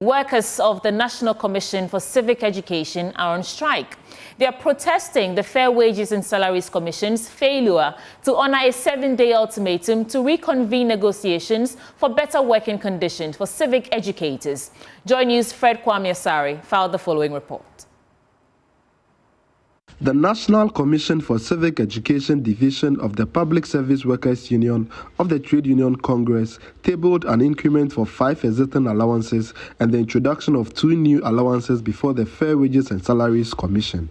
Workers of the National Commission for Civic Education are on strike. They are protesting the Fair Wages and Salaries Commission's failure to honor a 7-day ultimatum to reconvene negotiations for better working conditions for civic educators. Joy News' Fred Kwame filed the following report. The National Commission for Civic Education Division of the Public Service Workers Union of the Trade Union Congress tabled an increment for 5 existing allowances and the introduction of 2 new allowances before the Fair Wages and Salaries Commission.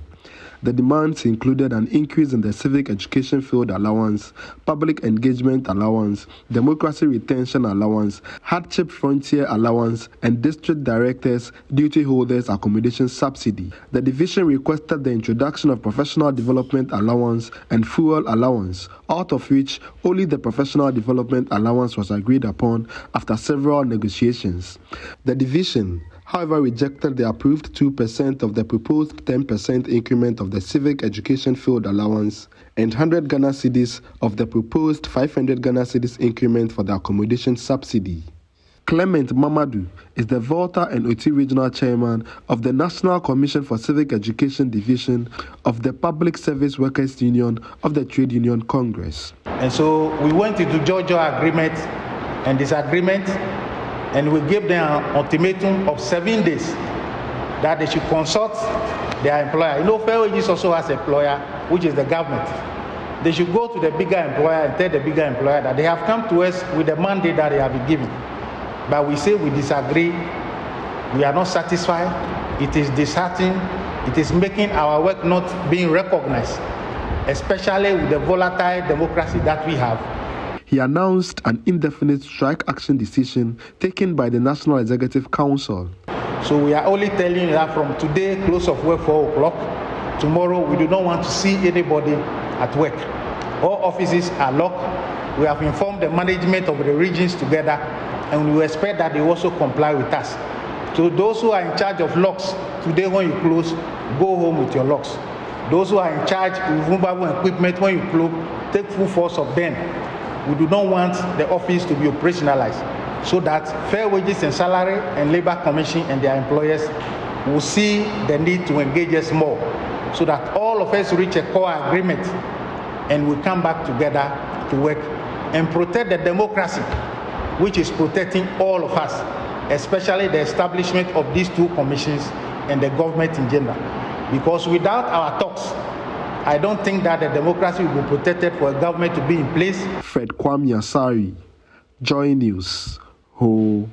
The demands included an increase in the Civic Education Field Allowance, Public Engagement Allowance, Democracy Retention Allowance, Hardship Frontier Allowance, and District Directors' Duty Holders Accommodation Subsidy. The division requested the introduction of Professional Development Allowance and Fuel Allowance, out of which only the Professional Development Allowance was agreed upon after several negotiations. The division, however, rejected the approved 2% of the proposed 10% increment of the Civic Education Field Allowance and 100 Ghana cedis of the proposed 500 Ghana cedis increment for the accommodation subsidy. Clement Mamadou is the Volta and Oti Regional Chairman of the National Commission for Civic Education Division of the Public Service Workers Union of the Trade Union Congress. And so we went into Georgia agreement and disagreement, and we gave them an ultimatum of 7 days that they should consult their employer. You know, Fair Wages also has an employer, which is the government. They should go to the bigger employer and tell the bigger employer that they have come to us with the mandate that they have been given. But we say we disagree, we are not satisfied, it is disheartening, it is making our work not being recognized, especially with the volatile democracy that we have. He announced an indefinite strike action decision taken by the National Executive Council. So we are only telling you that from today, close of work 4 o'clock, tomorrow we do not want to see anybody at work. All offices are locked. We have informed the management of the regions together, and we expect that they also comply with us. So those who are in charge of locks, today when you close, go home with your locks. Those who are in charge of movable equipment, when you close, take full force of them. We do not want the office to be operationalized, so that Fair Wages and Salary and Labor Commission and their employers will see the need to engage us more, so that all of us reach a core agreement and we come back together to work and protect the democracy, which is protecting all of us, especially the establishment of these 2 commissions and the government in general. Because without our talks, I don't think that the democracy will be protected for a government to be in place. Fred Kwame, Joy News. Ho.